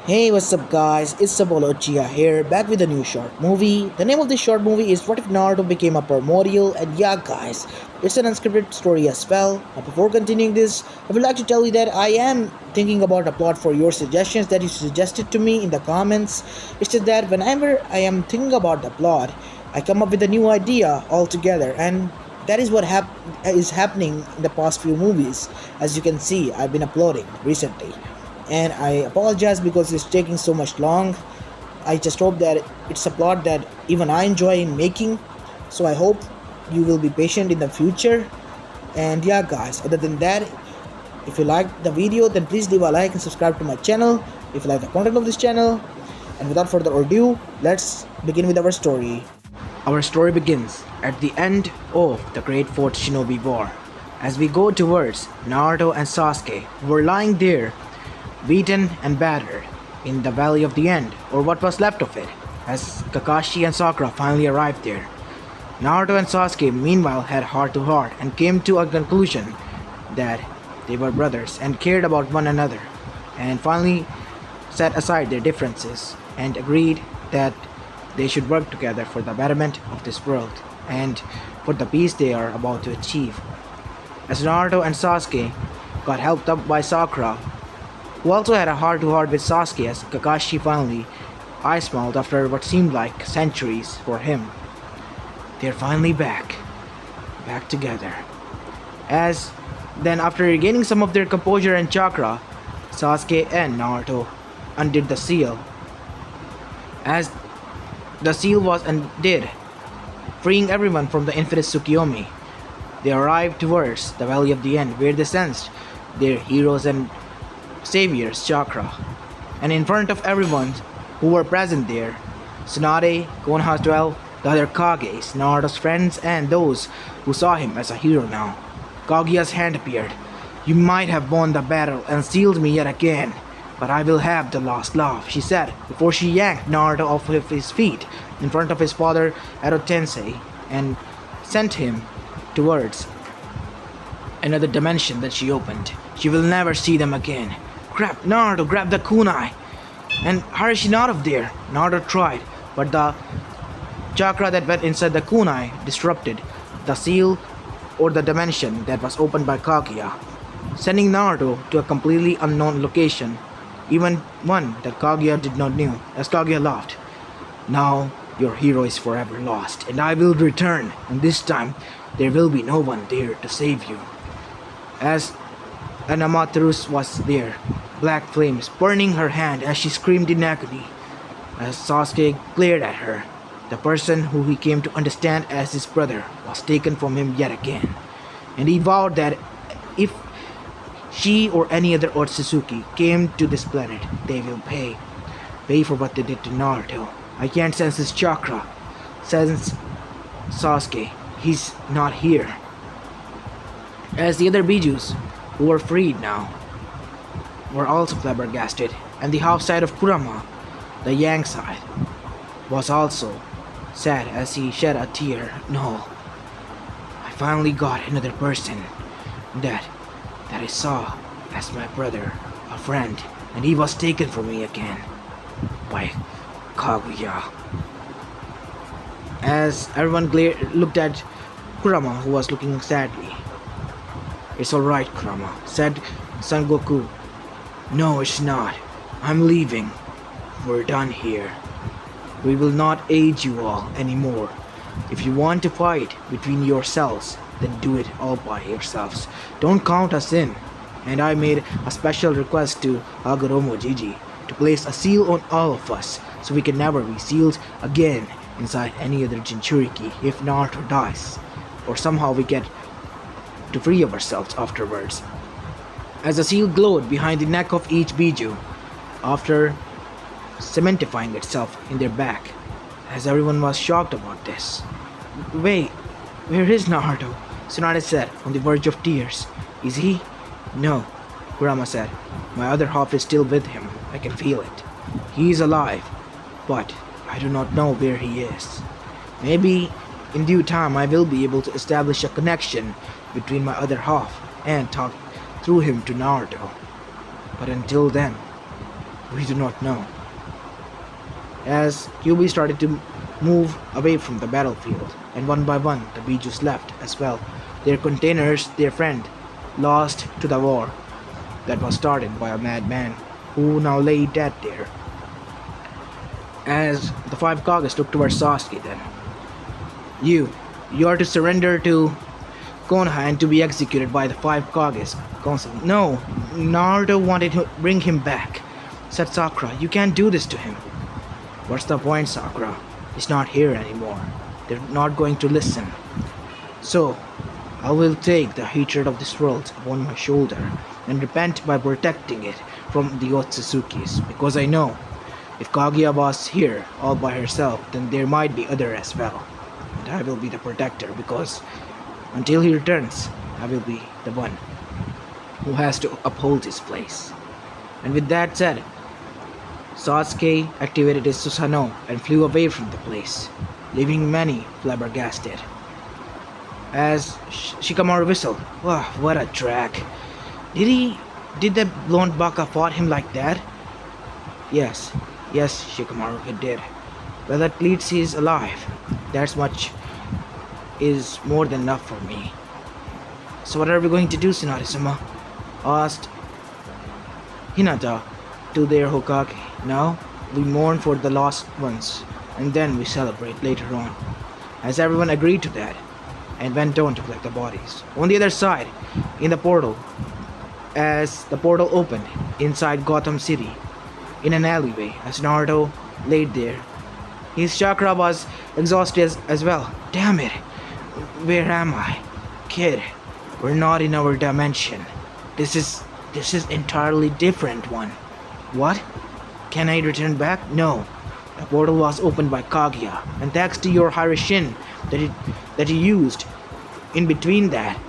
Hey, what's up guys, it's Uchiha here, back with a new short movie. The name of this short movie is What If Naruto Became a Primordial, and yeah guys, it's an unscripted story as well. Now before continuing this, I would like to tell you that I am thinking about a plot for your suggestions that you suggested to me in the comments. It's just that whenever I am thinking about the plot, I come up with a new idea altogether, and that is what is happening in the past few movies. As you can see, I've been uploading recently and I apologize because it's taking so much long. I just hope that it's a plot that even I enjoy in making. So I hope you will be patient in the future. And yeah guys, other than that, if you like the video then please leave a like and subscribe to my channel if you like the content of this channel. And without further ado, let's begin with our story. Our story begins at the end of the Great Fourth Shinobi War. As we go towards Naruto and Sasuke, who were lying there beaten and battered in the Valley of the End, or what was left of it, as Kakashi and Sakura finally arrived there. Naruto and Sasuke meanwhile had heart-to-heart and came to a conclusion that they were brothers and cared about one another, and finally set aside their differences and agreed that they should work together for the betterment of this world and for the peace they are about to achieve. As Naruto and Sasuke got helped up by Sakura, who also had a heart-to-heart with Sasuke as Kakashi finally eye-smiled after what seemed like centuries for him. They're finally back together. As then after regaining some of their composure and chakra, Sasuke and Naruto undid the seal. As the seal was undid, freeing everyone from the infinite Tsukiyomi, they arrived towards the Valley of the End where they sensed their heroes and savior's chakra, and in front of everyone who were present there, Tsunade, Konoha 12, the other Kages, Naruto's friends, and those who saw him as a hero now. Kaguya's hand appeared. "You might have won the battle and sealed me yet again, but I will have the last laugh," she said before she yanked Naruto off of his feet in front of his father Ero Tensei and sent him towards another dimension that she opened. She will never see them again. Crap, Naruto, grab the kunai and hurry she out of there. Naruto tried, but the chakra that went inside the kunai disrupted the seal or the dimension that was opened by Kaguya, sending Naruto to a completely unknown location, even one that Kaguya did not know. As Kaguya laughed, "Now your hero is forever lost, and I will return, and this time there will be no one there to save you." As Anamaterus was there, black flames burning her hand as she screamed in agony. As Sasuke glared at her, the person who he came to understand as his brother was taken from him yet again, and he vowed that if she or any other Otsutsuki came to this planet, they will pay for what they did to Naruto. "I can't sense his chakra," says Sasuke. "He's not here." As the other Bijus, who were freed now, were also flabbergasted, and the half side of Kurama, the yang side, was also sad as he shed a tear. "No, I finally got another person that I saw as my brother, a friend, and he was taken from me again by Kaguya." As everyone looked at Kurama, who was looking sadly. "It's alright, Kurama," said Son Goku. "No, it's not. I'm leaving. We're done here. We will not aid you all anymore. If you want to fight between yourselves, then do it all by yourselves. Don't count us in." And I made a special request to Hagoromo Jiji to place a seal on all of us so we can never be sealed again inside any other Jinchuriki if Naruto dies, or somehow we get to free ourselves afterwards. As the seal glowed behind the neck of each Biju, after cementifying itself in their back, as everyone was shocked about this. "Wait, where is Naruto?" Tsunade said, on the verge of tears. "Is he?" "No," Kurama said. "My other half is still with him. I can feel it. He is alive, but I do not know where he is. Maybe in due time I will be able to establish a connection between my other half and talk through him to Naruto. But until then, We do not know. As QB started to move away from the battlefield, and one by one the Bijus left as well. Their containers, their friend, lost to the war that was started by a madman who now lay dead there. As the five Kages looked towards Sasuke then. You are to surrender to Konoha and to be executed by the five Kages. Gon said, no, Naruto wanted to bring him back. Said Sakura, you can't do this to him. What's the point, Sakura? He's not here anymore. They're not going to listen. So, I will take the hatred of this world upon my shoulder and repent by protecting it from the Otsuzukis, because I know if Kaguya was here all by herself, then there might be other as well. And I will be the protector, because until he returns, I will be the one who has to uphold his place. And with that said, Sasuke activated his Susanoo and flew away from the place, leaving many flabbergasted. As Shikamaru whistled, wow, what a track. Did the blonde baka fought him like that? Yes, Shikamaru, he did. Well, at least he's alive. That much is more than enough for me. So what are we going to do, Tsunade-sama? Asked Hinata to their Hokage. Now, we mourn for the lost ones, and then we celebrate later on. As everyone agreed to that, and went on to collect the bodies. On the other side, in the portal, as the portal opened inside Gotham City, in an alleyway, as Naruto laid there, his chakra was exhausted as well. Damn it! Where am I? Kid, we're not in our dimension. This is entirely different one. What? Can I return back? No. The portal was opened by Kaguya, and thanks to your Harishin that he used in between that,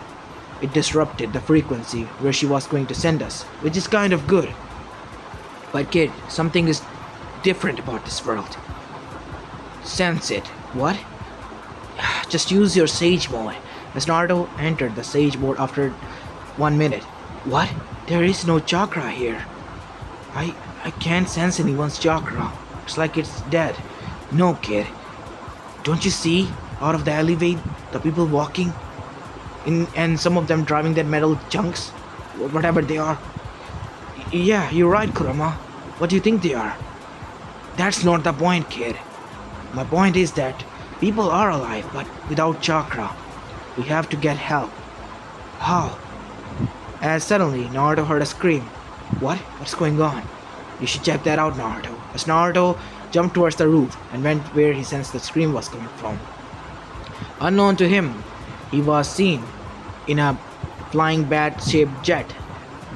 it disrupted the frequency where she was going to send us, which is kind of good. But kid, something is different about this world. Sense it. What? Just use your Sage Mode. As Naruto entered the Sage Mode after 1 minute. What? There is no chakra here. I can't sense anyone's chakra. It's like it's dead. No, kid. Don't you see? Out of the alleyway, the people walking, and some of them driving their metal junks, whatever they are. Yeah, you're right, Kurama. What do you think they are? That's not the point, kid. My point is that people are alive, but without chakra. We have to get help. How? As suddenly, Naruto heard a scream. What? What's going on? You should check that out, Naruto. As Naruto jumped towards the roof and went where he sensed the scream was coming from. Unknown to him, he was seen in a flying bat-shaped jet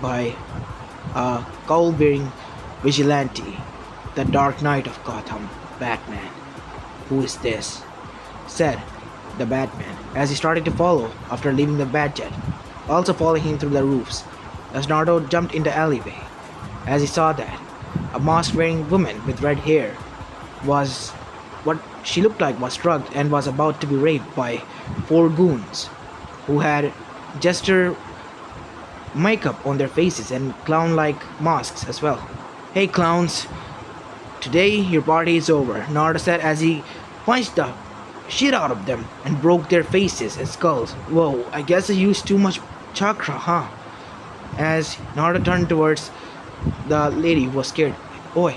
by a cowl-wearing vigilante, the Dark Knight of Gotham, Batman. Who is this? Said the Batman, as he started to follow after leaving the Batjet, also following him through the roofs. As Naruto jumped in the alleyway, as he saw that, a mask-wearing woman with red hair was what she looked like was drugged and was about to be raped by 4 goons who had jester makeup on their faces and clown-like masks as well. Hey clowns, today your party is over, Naruto said as he punched the shit out of them and broke their faces and skulls. Whoa, I guess I used too much chakra, huh? As Naruto turned towards the lady who was scared. Oi,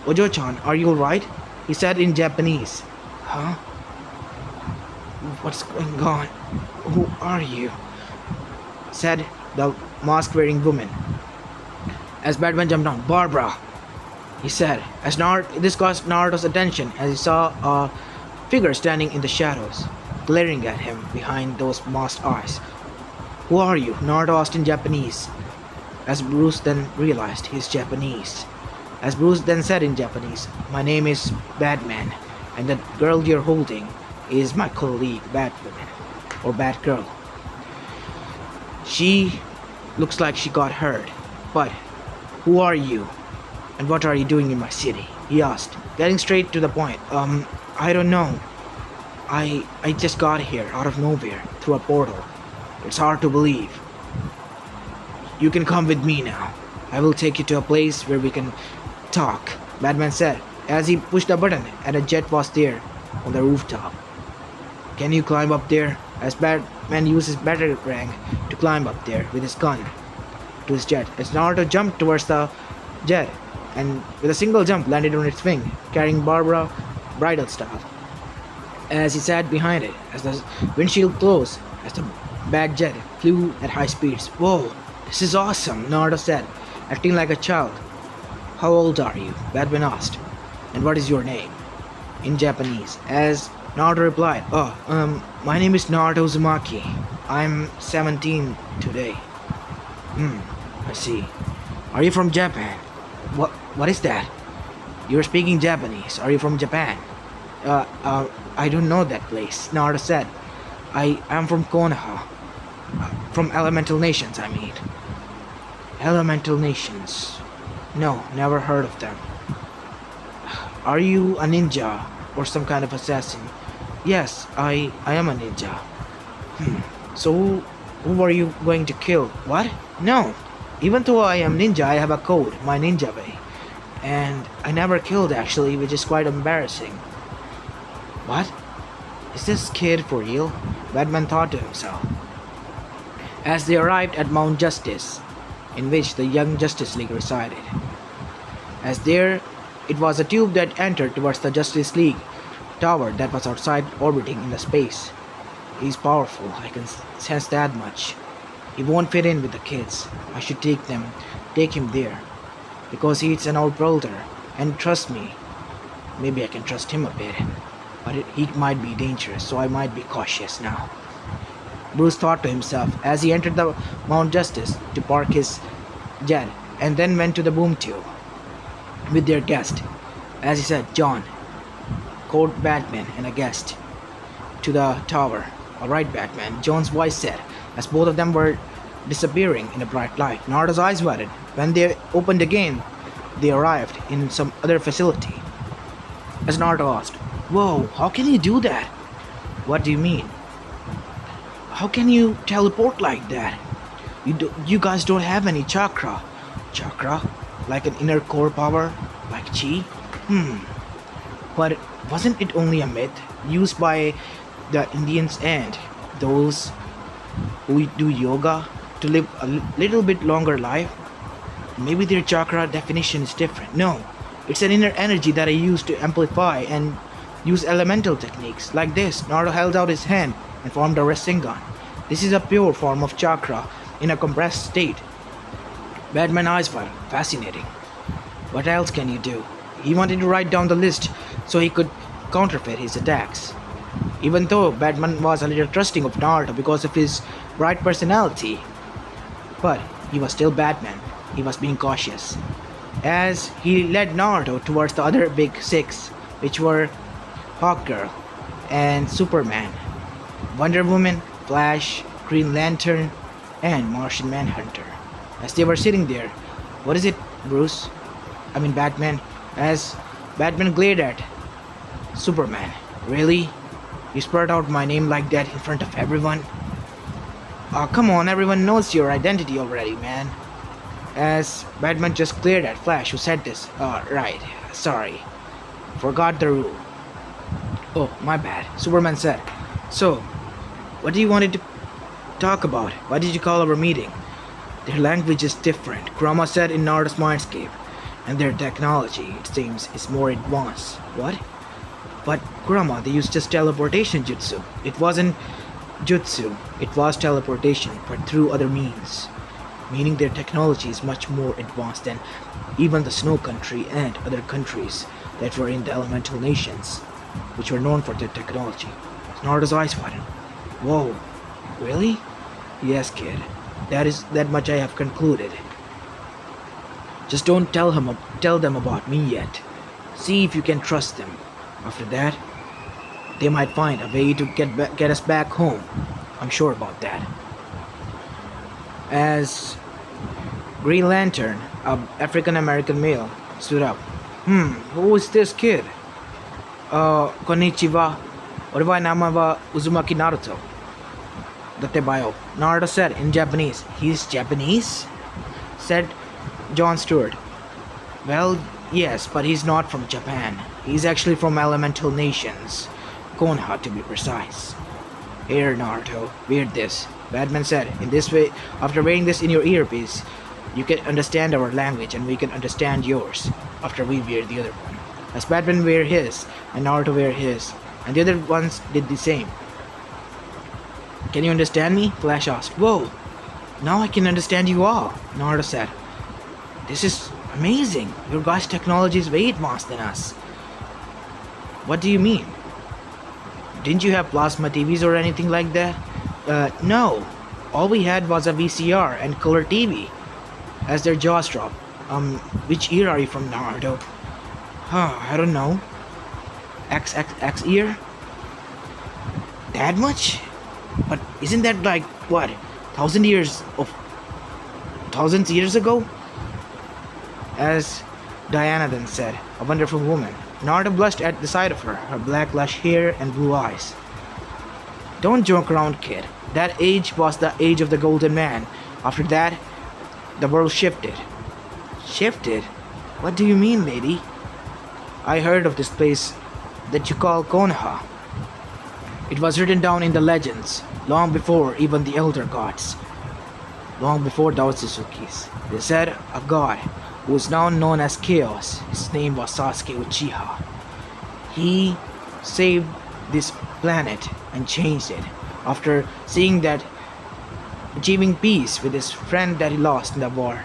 Ojo-chan, are you alright? He said in Japanese. Huh? What's going on? Who are you? Said the mask-wearing woman. As Batman jumped down, Barbara, he said. As this caught Naruto's attention as he saw a figure standing in the shadows, glaring at him behind those masked eyes. Who are you? Naruto asked in Japanese. As Bruce then realized he's Japanese. As Bruce then said in Japanese, my name is Batman, and the girl you're holding is my colleague, Batwoman, or Batgirl. She looks like she got hurt, but who are you? And what are you doing in my city? He asked, getting straight to the point. I don't know. I just got here out of nowhere through a portal. It's hard to believe. You can come with me now. I will take you to a place where we can talk, Batman said as he pushed a button and a jet was there on the rooftop. Can you climb up there? As Batman used his batarang to climb up there with his gun to his jet. As Naruto jumped towards the jet and with a single jump landed on its wing, carrying Barbara bridal style. As he sat behind it, as the windshield closed, as the bad jet flew at high speeds. Whoa, this is awesome, Naruto said, acting like a child. How old are you? Batman asked. And what is your name? In Japanese. As Naruto replied, my name is Naruto Uzumaki. I'm 17 today. I see. Are you from Japan? What is that? You're speaking Japanese. Are you from Japan? I don't know that place, Naruto said. I am from Konoha. From Elemental Nations, I mean. Elemental Nations. No, never heard of them. Are you a ninja or some kind of assassin? Yes, I am a ninja. So who are you going to kill? What? No. Even though I am ninja, I have a code, my ninja way. And I never killed actually, which is quite embarrassing. What? Is this kid for real? Batman thought to himself. As they arrived at Mount Justice, in which the Young Justice League resided. As there, it was a tube that entered towards the Justice League tower that was outside orbiting in the space. He's powerful, I can sense that much. He won't fit in with the kids. I should take him there. Because he's an outworlder, and trust me, maybe I can trust him a bit. But he might be dangerous, so I might be cautious now. Bruce thought to himself as he entered the Mount Justice to park his jet, and then went to the boom tube with their guest. As he said, John, called Batman and a guest to the tower. Alright, Batman, John's voice said, as both of them were disappearing in a bright light. Naruto's eyes widened. When they opened again, they arrived in some other facility. As Naruto asked, Whoa, how can you do that? What do you mean? How can you teleport like that? You guys don't have any chakra. Chakra? Like an inner core power? Like chi? But wasn't it only a myth used by the Indians and those who do yoga to live a little bit longer life? Maybe their chakra definition is different. No, it's an inner energy that I use to amplify and use elemental techniques. Like this, Naruto held out his hand and formed a Rasengan. This is a pure form of chakra in a compressed state. Batman's eyes were fascinating. What else can you do? He wanted to write down the list so he could counterfeit his attacks. Even though Batman was a little trusting of Naruto because of his bright personality, but he was still Batman. He was being cautious. As he led Naruto towards the other big six, which were Hawkgirl and Superman, Wonder Woman, Flash, Green Lantern, and Martian Manhunter. As they were sitting there, what is it, Bruce? I mean Batman. As Batman glared at Superman. Really? You spurred out my name like that in front of everyone? Oh, come on, everyone knows your identity already, man. As Batman just glared at Flash, who said this. Right, sorry. Forgot the rule. Oh, my bad, Superman said. So, what do you wanted to talk about? Why did you call our meeting? Their language is different, Kurama said in Naruto's mindscape. And their technology, it seems, is more advanced. What? But Kurama, they used just teleportation jutsu. It wasn't jutsu, it was teleportation, but through other means. Meaning their technology is much more advanced than even the Snow Country and other countries that were in the Elemental Nations, which were known for their technology. Naruto's eyes widened. Whoa, really? Yes, kid. That much I have concluded. Just don't tell them about me yet. See if you can trust them. After that, they might find a way to get us back home. I'm sure about that. As Green Lantern, an African-American male, stood up. Who is this kid? Konnichiwa. Oriwa nama wa Uzumaki Naruto. Datebayo. Naruto said in Japanese. He's Japanese? Said John Stewart. Well, yes, but he's not from Japan. He's actually from elemental nations. Konoha to be precise. Here, Naruto, wear this. Batman said, in this way, after wearing this in your earpiece, you can understand our language and we can understand yours after we wear the other one. As Batman wear his and Naruto wear his, and the other ones did the same. Can you understand me? Flash asked. Whoa, now I can understand you all, Naruto said. This is amazing. Your guys' technology is way advanced than us. What do you mean? Didn't you have plasma TVs or anything like that? No. All we had was a VCR and color TV. As their jaws dropped. Which ear are you from, Naruto? I don't know. XXX ear? That much? But isn't that like, what, thousands years ago? As Diana then said, a wonderful woman. Naruto blushed at the sight of her black lush hair and blue eyes. Don't joke around, kid. That age was the age of the golden man. After that, the world shifted. Shifted? What do you mean, lady? I heard of this place that you call Konoha. It was written down in the legends, long before even the elder gods. Long before the Otsuzukis. They said a god who is now known as Chaos. His name was Sasuke Uchiha. He saved this planet and changed it after seeing that achieving peace with his friend that he lost in the war.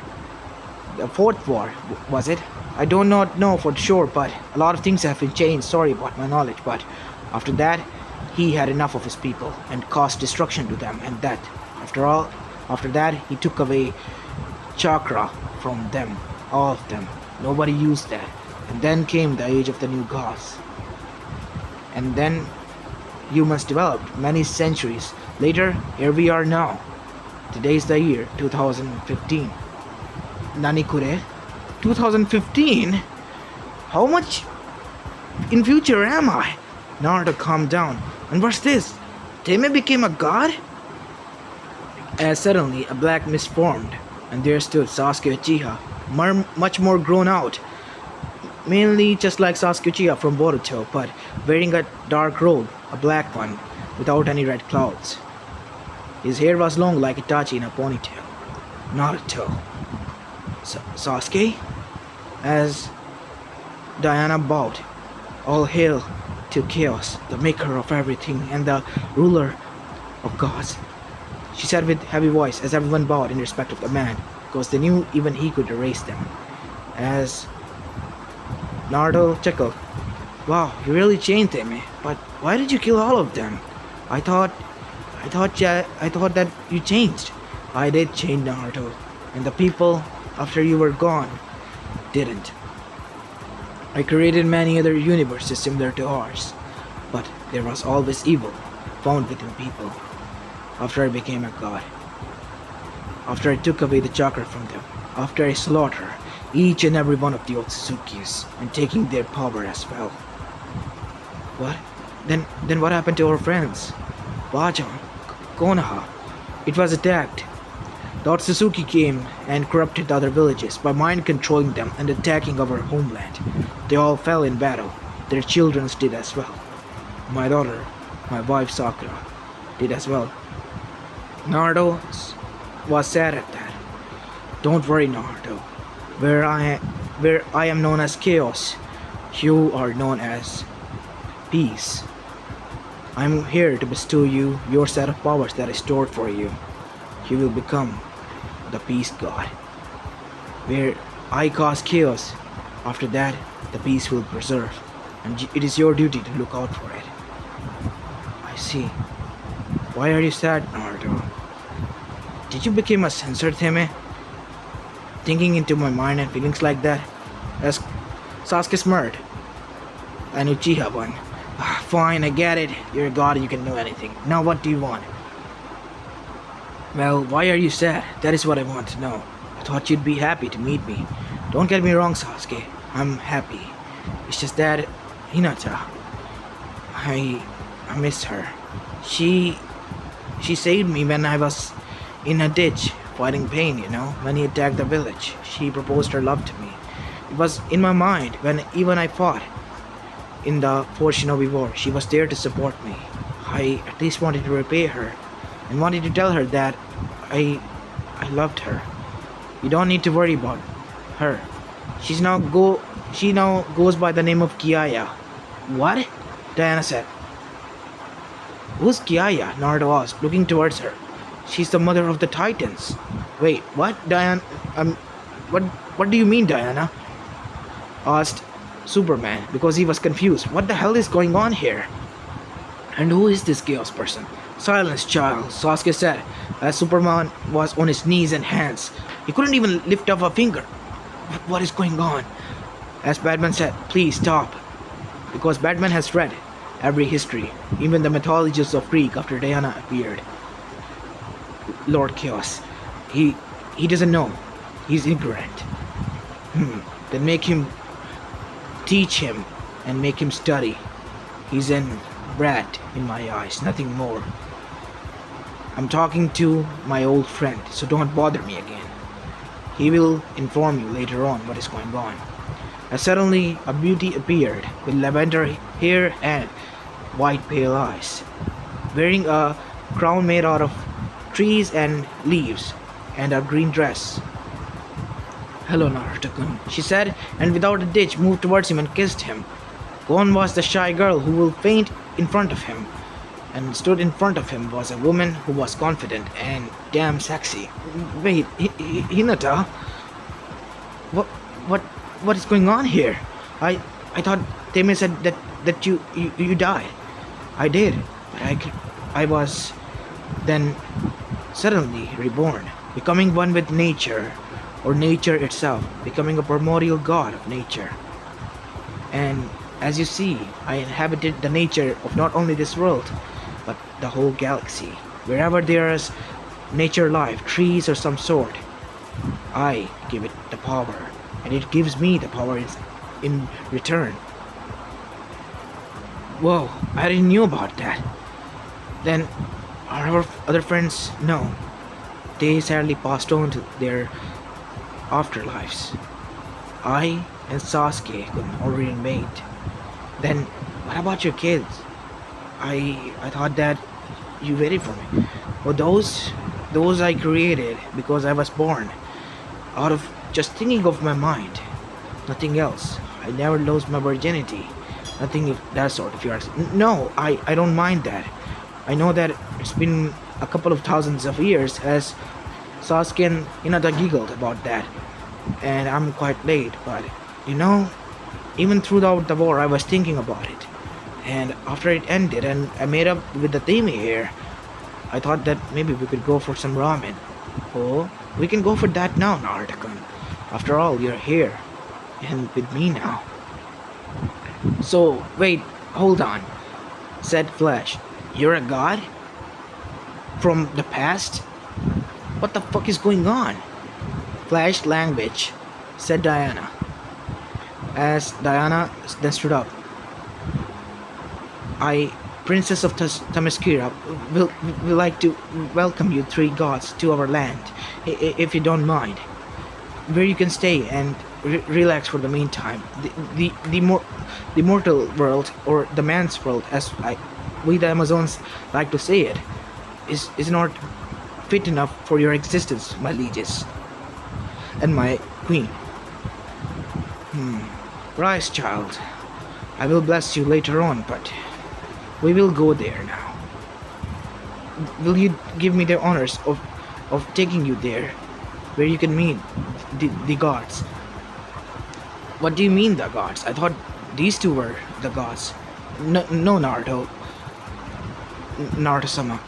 The fourth war, was it? I do not know for sure, but a lot of things have been changed. Sorry about my knowledge, but after that, he had enough of his people and caused destruction to them, and that, after that, he took away chakra from them, all of them. Nobody used that. And then came the age of the new gods. And then humans developed many centuries later. Here we are now. Today is the year 2015. Nanikure? 2015? How much in future am I? Naruto, calm down. And what's this? Teme became a god? As suddenly a black mist formed, and there stood Sasuke Uchiha, much more grown out. Mainly just like Sasuke Uchiha from Boruto, but wearing a dark robe, a black one, without any red clouds. His hair was long like Itachi in a ponytail. Naruto. Sasuke? As Diana bowed, all hail to Chaos, the maker of everything and the ruler of gods. She said with heavy voice as everyone bowed in respect of the man, because they knew even he could erase them. As Naruto chuckled, wow, you really changed them, but why did you kill all of them? I thought that you changed. I did change, Naruto, and the people after you were gone didn't. I created many other universes similar to ours, but there was always evil found within people. After I became a god, after I took away the chakra from them, after I slaughtered each and every one of the Otsuzukis and taking their power as well. What? Then what happened to our friends? Bajan, Konoha. It was attacked. The Otsutsuki came and corrupted the other villages by mind controlling them and attacking our homeland. They all fell in battle. Their children did as well. My daughter, my wife Sakura, did as well. Naruto was sad at that. Don't worry, Naruto. Where I am known as Chaos, you are known as Peace. I'm here to bestow you your set of powers that is stored for you. You will become the Peace God. Where I cause chaos, after that the peace will preserve, and it is your duty to look out for it. I see. Why are you sad, Naruto? Did you become a censor, Teme? Thinking into my mind and feelings like that? As Sasuke smirked. An Uchiha one. Fine, I get it. You're a god and you can know anything. Now what do you want? Well, why are you sad? That is what I want to know. I thought you'd be happy to meet me. Don't get me wrong, Sasuke. I'm happy. It's just that Hinata, I miss her. She saved me when I was in a ditch fighting pain, when he attacked the village. She proposed her love to me. It was in my mind when even I fought in the Four Shinobi War. She was there to support me. I at least wanted to repay her and wanted to tell her that I loved her. You don't need to worry about her. She now goes by the name of Kiaya. What? Diana said. Who's Kiaya? Naruto asked, looking towards her. She's the mother of the Titans. Wait, what? Diana, what do you mean, Diana? Asked Superman, because he was confused. What the hell is going on here? And who is this chaos person? Silence, child, Sasuke said, as Superman was on his knees and hands. He couldn't even lift up a finger. What is going on? As Batman said, please stop. Because Batman has read every history, even the mythologies of Greek after Diana appeared. Lord Chaos. He doesn't know. He's ignorant. Then make him teach him and make him study. He's an brat in my eyes, nothing more. I'm talking to my old friend, so don't bother me again. He will inform you later on what is going on. As suddenly a beauty appeared with lavender hair and white pale eyes, wearing a crown made out of trees and leaves and a green dress. Hello, Naruto-kun, she said, and without a ditch moved towards him and kissed him. Gone was the shy girl who will faint in front of him, and stood in front of him was a woman who was confident and damn sexy. Wait, Hinata? What is going on here? I thought Teme said that you died. I did, but I was then suddenly reborn, becoming one with nature, or nature itself, becoming a primordial god of nature. And as you see, I inhabited the nature of not only this world, but the whole galaxy. Wherever there is nature life, trees or some sort, I give it the power, and it gives me the power in return. Whoa, I didn't know about that. Then, our other friends? No. They sadly passed on to their afterlives. I and Sasuke couldn't already remained. Then, what about your kids? I thought that you waited for me. Well, those I created because I was born out of just thinking of my mind. Nothing else. I never lost my virginity. Nothing of that sort, if you ask. No, I don't mind that. I know that it's been a couple of thousands of years, as Sasuke and Hinata giggled about that. And I'm quite late, but even throughout the war I was thinking about it. And after it ended and I made up with the Theme here, I thought that maybe we could go for some ramen. Oh, we can go for that now, Naruto-kun. After all, you're here, and with me now. So, wait, hold on, said Flash. You're a god? From the past? What the fuck is going on? Flash language, said Diana. As Diana then stood up. I, Princess of Themyscira, will like to welcome you three gods to our land, if you don't mind. Where you can stay and relax for the meantime. The mortal world, or the man's world, as we the Amazons like to say it, is not fit enough for your existence, my lieges and my queen. Rise, child. I will bless you later on, but we will go there now. Will you give me the honors of taking you there, where you can meet the gods? What do you mean, the gods? I thought these two were the gods. No, Naruto-sama.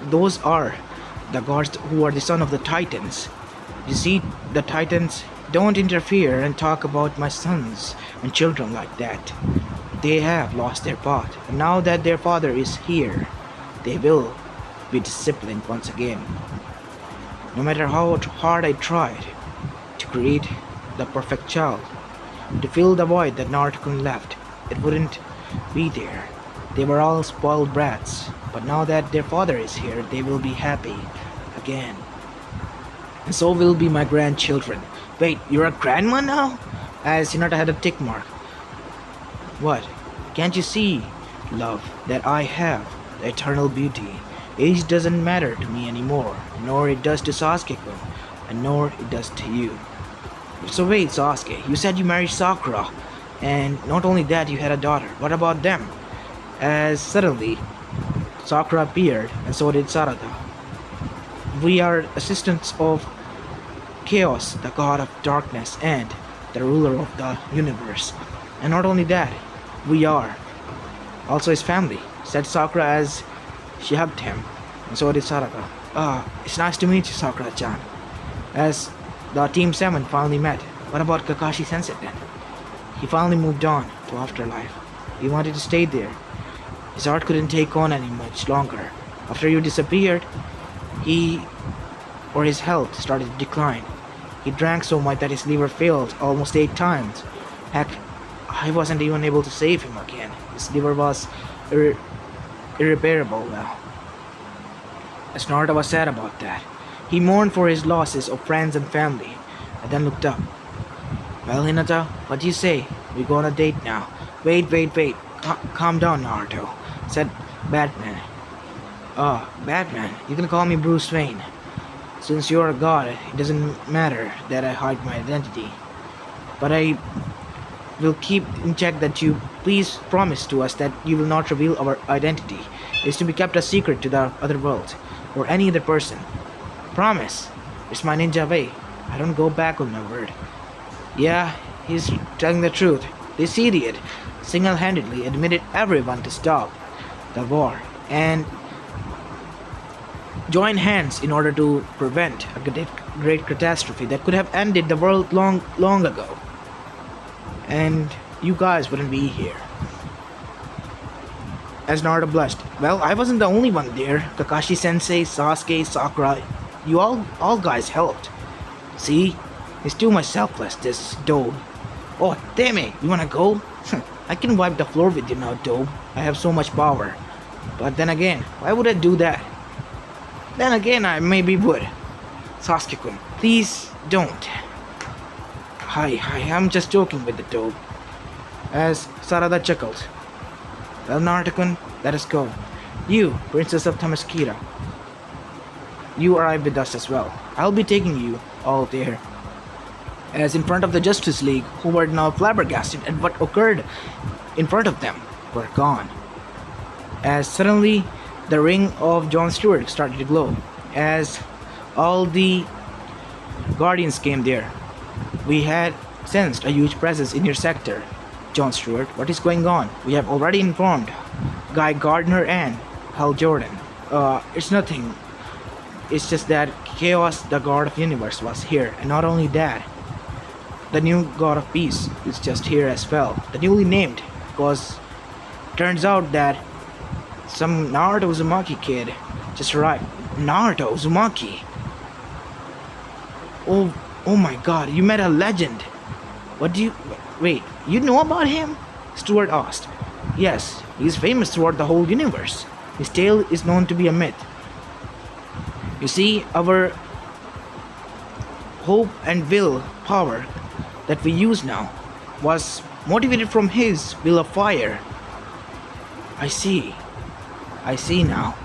Those are the gods who are the son of the Titans. You see, the Titans don't interfere and talk about my sons and children like that. They have lost their path, and now that their father is here, they will be disciplined once again. No matter how hard I tried to create the perfect child, to fill the void that Naruto-kun left, it wouldn't be there. They were all spoiled brats, but now that their father is here, they will be happy again. and so will be my grandchildren. Wait, you're a grandma now? As Hinata had a tick mark. What? Can't you see, love, that I have the eternal beauty? Age doesn't matter to me anymore, nor it does to Sasuke-kun, and nor it does to you. So wait, Sasuke, you said you married Sakura, and not only that, you had a daughter. What about them? As suddenly, Sakura appeared, and so did Sarada. We are assistants of Chaos, the god of darkness, and the ruler of the universe. And not only that, we are also his family, said Sakura as she hugged him, and so did Sarada. It's nice to meet you, Sakura-chan. As the Team 7 finally met. What about Kakashi Sensei then? He finally moved on to Afterlife. He wanted to stay there. His heart couldn't take on any much longer. After you disappeared, his health started to decline. He drank so much that his liver failed almost 8 times. Heck, I wasn't even able to save him again. His liver was irreparable now. As Naruto was sad about that, he mourned for his losses of friends and family, and then looked up. Well, Hinata, what do you say? We go on a date now. Wait. Calm down, Naruto, said Batman. Batman, you can call me Bruce Wayne. Since you're a god, it doesn't matter that I hide my identity. But I will keep in check that you please promise to us that you will not reveal our identity. It's to be kept a secret to the other world, or any other person. Promise. It's my ninja way. I don't go back on my word. Yeah, he's telling the truth. This idiot single-handedly admitted everyone to stop the war and join hands in order to prevent a great catastrophe that could have ended the world long ago. And you guys wouldn't be here. As Naruto blushed. Well, I wasn't the only one there. Kakashi Sensei, Sasuke, Sakura, you all guys helped. See? He's too much selfless, this Dobe. Oh, damn it, you wanna go? I can wipe the floor with you now, Dobe. I have so much power. But then again, why would I do that? Then again, I maybe would. Sasuke-kun, please don't. Hi, I'm just joking with the Dobe. As Sarada chuckled. Well, Naruto-kun, let us go. You, Princess of Themyscira, you arrive with us as well. I'll be taking you all there. As in front of the Justice League, who were now flabbergasted at what occurred in front of them, were gone. As suddenly, the ring of Jon Stewart started to glow. As all the Guardians came there, we had sensed a huge presence in your sector. Jon Stewart, what is going on? We have already informed Guy Gardner and Hal Jordan. It's nothing. It's just that Chaos, the God of Universe, was here. And not only that, the new God of Peace is just here as well. The newly named, because turns out that some Naruto Uzumaki kid just arrived. Naruto Uzumaki? Oh my god, you met a legend. What do you... Wait, you know about him? Stewart asked. Yes, he's famous throughout the whole universe. His tale is known to be a myth. You see, our hope and will power that we use now was motivated from his will of fire. I see now.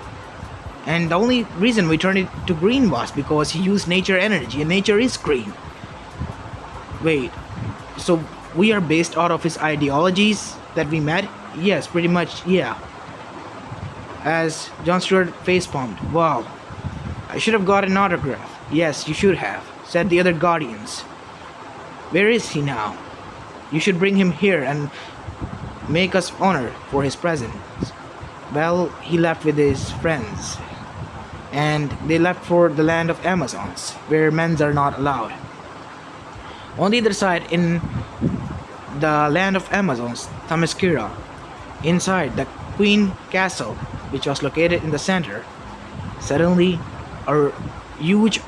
And the only reason we turned it to green was because he used nature energy, and nature is green. Wait, so we are based out of his ideologies that we met? Yes, pretty much, yeah. As Jon Stewart facepalmed. Wow, I should have got an autograph. Yes, you should have, said the other Guardians. Where is he now? You should bring him here and make us honor for his presence. Well, he left with his friends, and they left for the land of Amazons, where men are not allowed. On the other side, in the land of Amazons, Themyscira, inside the Queen Castle, which was located in the center, suddenly a huge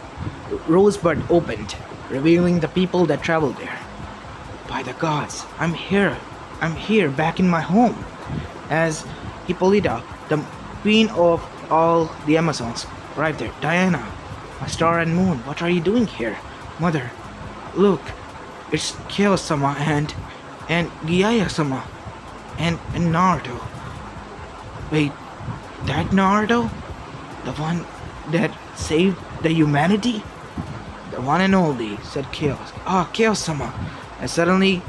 rosebud opened, revealing the people that traveled there. By the gods, I'm here back in my home. As Hippolyta, the queen of all the Amazons, arrived there. Diana, My star and moon, what are you doing here? Mother, look, it's Chaos-sama and Gyaya-sama and Naruto. Wait, that Naruto? The one that saved the humanity? The one and only, said Chaos. Ah, Chaos-sama. And suddenly,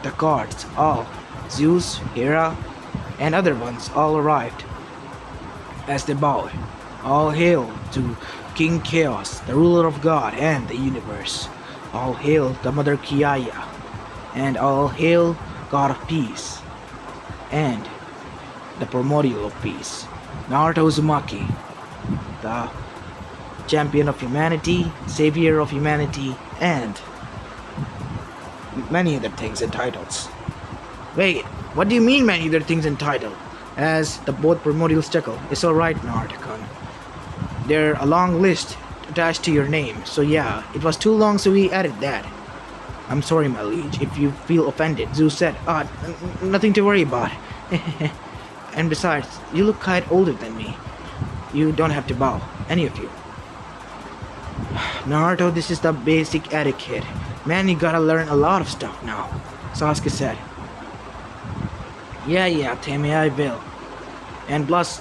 the gods, all, Zeus, Hera, and other ones all arrived. As they bowed, all hail to King Chaos, the ruler of God and the universe. All hail the Mother Kiaya, and all hail God of Peace, and the primordial of peace, Naruto Uzumaki, the champion of humanity, savior of humanity, and many other things and titles. Wait, what do you mean many other things and title? As the both primordials chuckle. It's alright, Naruto-kun. They're a long list attached to your name, so yeah, it was too long so we added that. I'm sorry, my liege, if you feel offended, Zeus said. Nothing to worry about. And besides, you look quite older than me. You don't have to bow, any of you. Naruto, this is the basic etiquette. Man, you gotta learn a lot of stuff now, Sasuke said. Yeah, Tame, I will. And plus,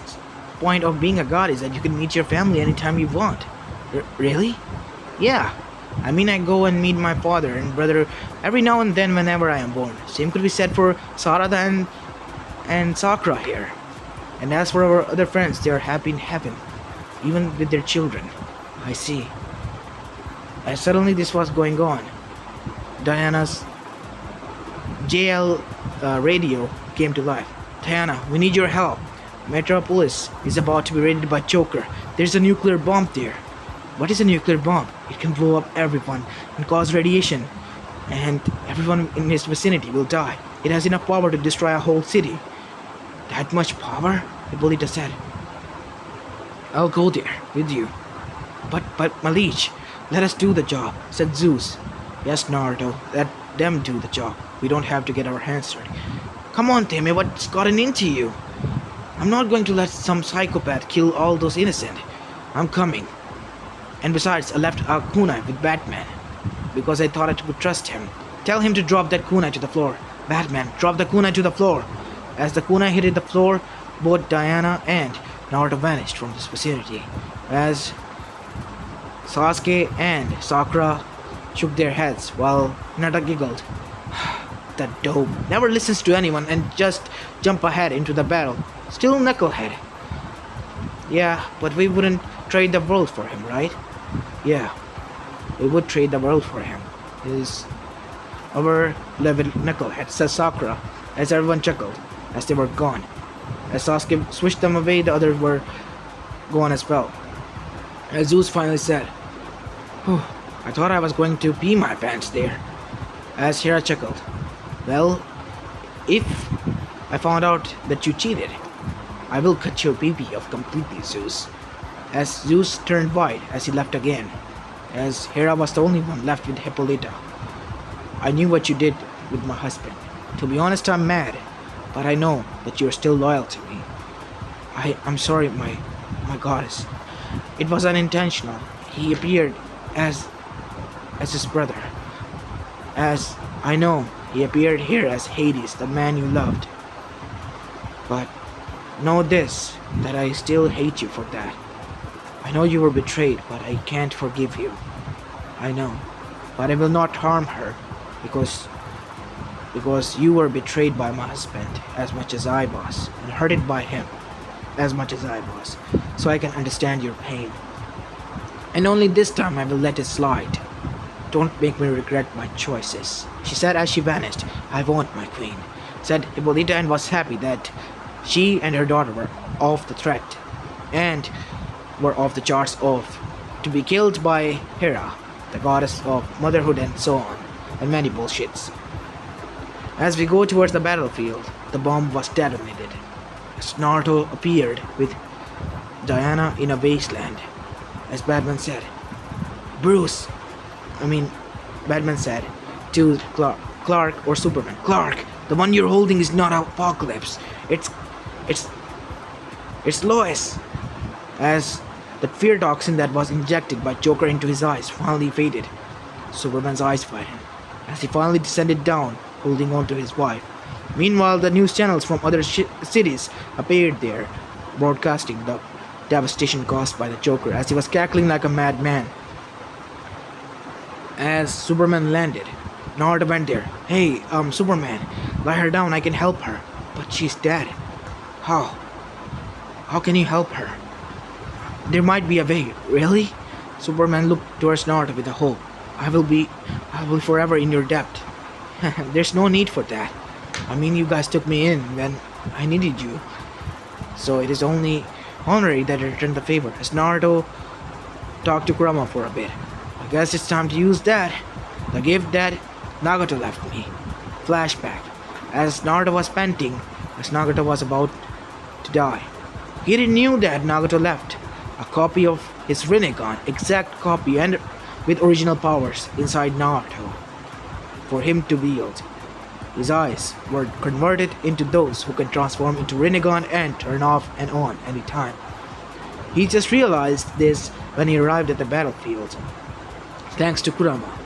point of being a god is that you can meet your family anytime you want. Really? Yeah. I mean, I go and meet my father and brother every now and then whenever I am born. Same could be said for Sarada and Sakura here. And as for our other friends, they are happy in heaven, even with their children. I see. And suddenly this was going on. Diana's JL radio came to life. Diana, we need your help. Metropolis is about to be raided by Joker. There's a nuclear bomb there. What is a nuclear bomb? It can blow up everyone and cause radiation, and everyone in its vicinity will die. It has enough power to destroy a whole city. That much power? Hippolyta said. I'll go there with you. But my liege, let us do the job, said Zeus. Yes, Naruto, let them do the job. We don't have to get our hands dirty. Come on, Tame, what's gotten into you? I'm not going to let some psychopath kill all those innocent. I'm coming. And besides, I left a kunai with Batman because I thought I could trust him. Tell him to drop that kunai to the floor. Batman, drop the kunai to the floor. As the kunai hit the floor, both Diana and Naruto vanished from this vicinity. As Sasuke and Sakura shook their heads while Hinata giggled. That dope never listens to anyone and just jump ahead into the battle. Still knucklehead. Yeah, but we wouldn't trade the world for him, right? Yeah, we would trade the world for him. Is our beloved knucklehead, said Sakura, as everyone chuckled as they were gone. As Sasuke swished them away, the others were gone as well. As Zeus finally said, Whew, I thought I was going to pee my pants there. As Hera chuckled, well, if I found out that you cheated, I will cut your pee-pee off completely, Zeus. As Zeus turned white as he left again, as Hera was the only one left with Hippolyta. I knew what you did with my husband. To be honest, I'm mad, but I know that you're still loyal to me. I'm sorry, my goddess. It was unintentional. He appeared as his brother. As I know, he appeared here as Hades, the man you loved. But know this, that I still hate you for that. I know you were betrayed, but I can't forgive you. I know, but I will not harm her, because you were betrayed by my husband as much as I was, and hurted by him as much as I was, so I can understand your pain. And only this time I will let it slide. Don't make me regret my choices, she said as she vanished. I won't, my queen, said Hippolyta, and was happy that she and her daughter were off the threat, and were off the charts of to be killed by Hera, the goddess of motherhood and so on, and many bullshits. As we go towards the battlefield, the bomb was detonated. As Naruto appeared with Diana in a wasteland, as Batman said to Clark or Superman, Clark, the one you're holding is not Apocalypse. It's Lois. As That fear toxin that was injected by Joker into his eyes finally faded. Superman's eyes widened as he finally descended down, holding on to his wife. Meanwhile, the news channels from other cities appeared there, broadcasting the devastation caused by the Joker as he was cackling like a madman. As Superman landed, Naruto went there. Hey, Superman, lie her down, I can help her. But she's dead. How? How can you help her? There might be a way. Really? Superman looked towards Naruto with a hope. I will be forever in your debt. There's no need for that. I mean, you guys took me in when I needed you. So it is only honorary that I return the favor. As Naruto talked to Kurama for a bit. I guess it's time to use that. The gift that Nagato left me. Flashback. As Naruto was panting, as Nagato was about to die. He knew that Nagato left a copy of his Rinnegan, exact copy and with original powers inside Naruto for him to wield. His eyes were converted into those who can transform into Rinnegan and turn off and on anytime. He just realized this when he arrived at the battlefield. Thanks to Kurama,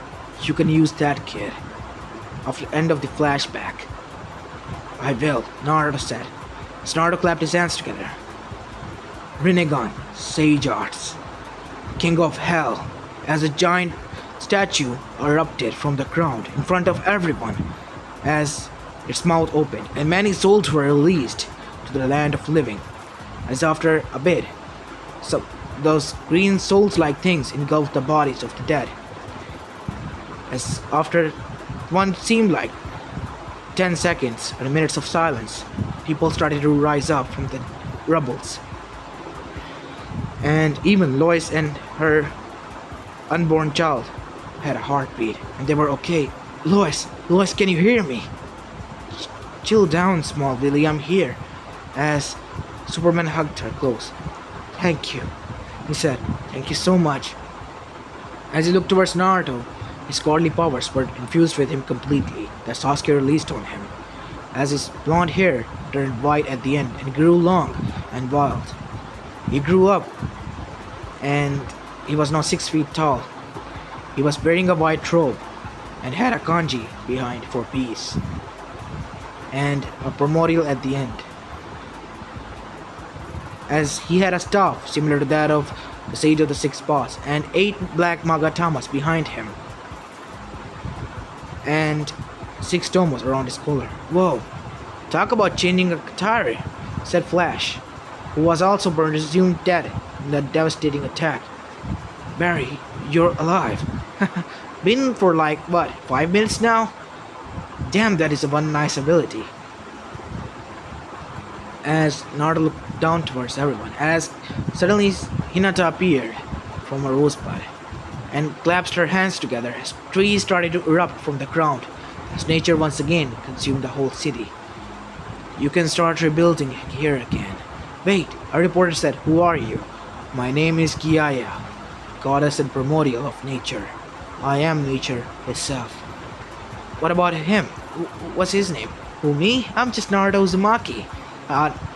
you can use that, kid. At the end of the flashback. I will, Naruto said. As Naruto clapped his hands together. Rinnegan, Sage Arts, King of Hell, as a giant statue erupted from the ground in front of everyone as its mouth opened and many souls were released to the land of living. As after a bit, so those green souls-like things engulfed the bodies of the dead. As after one seemed like 10 seconds and minutes of silence, people started to rise up from the rubbles. And even Lois and her unborn child had a heartbeat, and they were okay. Lois, can you hear me? Chill down, small Billy, I'm here. As Superman hugged her close. Thank you, he said. Thank you so much. As he looked towards Naruto, his godly powers were infused with him completely, that Sasuke released on him. As his blonde hair turned white at the end and grew long and wild. He grew up, and he was now 6 feet tall. He was wearing a white robe and had a kanji behind for peace, and a primordial at the end. As he had a staff similar to that of the Sage of the Six Paths, and 8 black Magatamas behind him, and 6 tomos around his collar. Whoa, talk about changing a Katari, said Flash, who was also presumed dead in that devastating attack. Barry, you're alive. Been for like, what, 5 minutes now? Damn, that is one nice ability. As Naruto looked down towards everyone, as suddenly Hinata appeared from a rosebud and clasped her hands together as trees started to erupt from the ground, as nature once again consumed the whole city. You can start rebuilding here again. Wait, a reporter said, who are you? My name is Giaya, goddess and primordial of nature. I am nature itself. What about him? What's his name? Who, me? I'm just Naruto Uzumaki.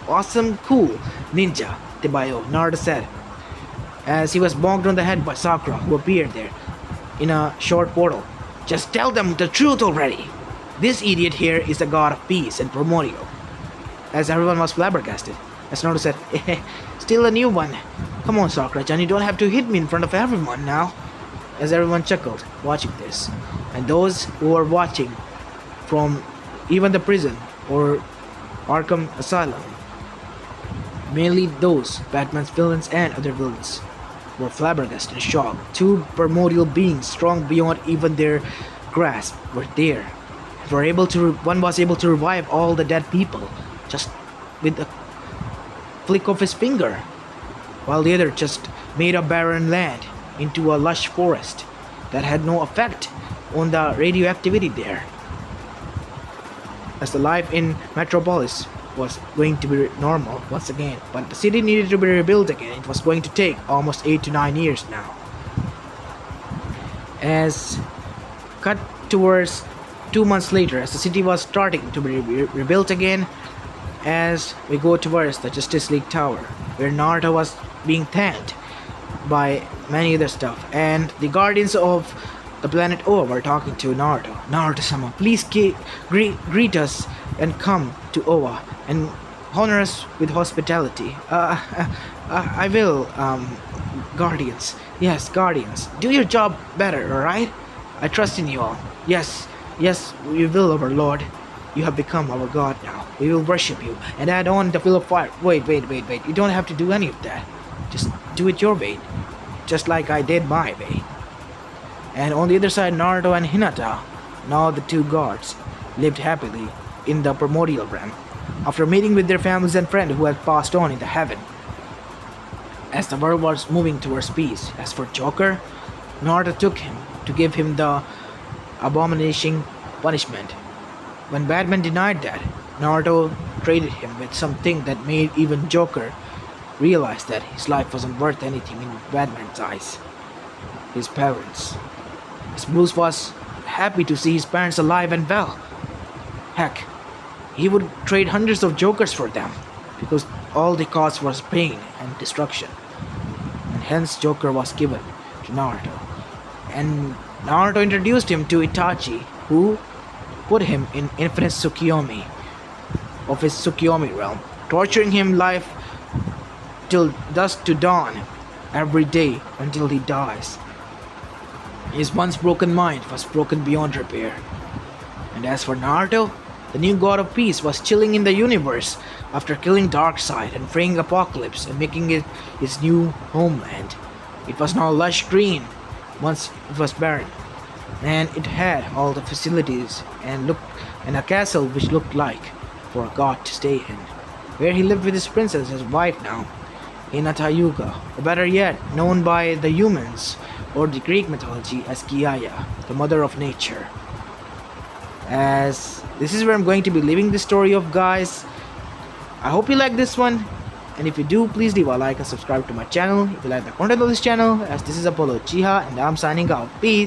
Awesome, cool ninja, Tebayo, Naruto said, as he was bonked on the head by Sakura, who appeared there in a short portal. Just tell them the truth already. This idiot here is the god of peace and primordial. As everyone was flabbergasted, as Naruto said, still a new one. Come on, Sakura-chan, you don't have to hit me in front of everyone now. As everyone chuckled, watching this, and those who were watching from even the prison or Arkham Asylum, mainly those Batman's villains and other villains, were flabbergasted and shocked. 2 primordial beings, strong beyond even their grasp, were there. One was able to revive all the dead people just with a flick of his finger, while the other just made a barren land into a lush forest that had no effect on the radioactivity there. As the life in Metropolis was going to be normal once again, but the city needed to be rebuilt again. It was going to take almost 8 to 9 years now. As cut towards 2 months later, as the city was starting to be rebuilt again, as we go towards the Justice League Tower, where Naruto was being thanked by many other stuff. And the guardians of the planet Oa were talking to Naruto. Naruto-sama, please greet us and come to Oa and honor us with hospitality. I will, guardians. Yes, guardians. Do your job better, alright? I trust in you all. Yes, yes, we will, our lord. You have become our god now. We will worship you and add on the will of fire. Wait. You don't have to do any of that. Just do it your way. Just like I did my way. And on the other side, Naruto and Hinata, now the two gods, lived happily in the primordial realm after meeting with their families and friends who had passed on into heaven. As the world was moving towards peace, as for Joker, Naruto took him to give him the abomination punishment. When Batman denied that, Naruto traded him with something that made even Joker realize that his life wasn't worth anything in Batman's eyes. His parents. As Bruce was happy to see his parents alive and well. Heck, he would trade hundreds of Jokers for them because all they caused was pain and destruction. And hence Joker was given to Naruto. And Naruto introduced him to Itachi, who put him in infinite Tsukiyomi of his Tsukiyomi realm, torturing him life till dusk to dawn every day until he dies. His once broken mind was broken beyond repair. And as for Naruto, the new god of peace was chilling in the universe after killing Darkseid and freeing Apocalypse and making it his new homeland. It was now lush green, once it was barren, and it had all the facilities and a castle which looked like for a god to stay in, where he lived with his princess, his wife now, Hinata Yuga, or better yet, known by the humans or the Greek mythology as Gaia, the mother of nature. As this is where I'm going to be leaving the story of, guys. I hope you like this one, and if you do, please leave a like and subscribe to my channel if you like the content of this channel, as this is Apollo Uchiha and I'm signing out. Peace.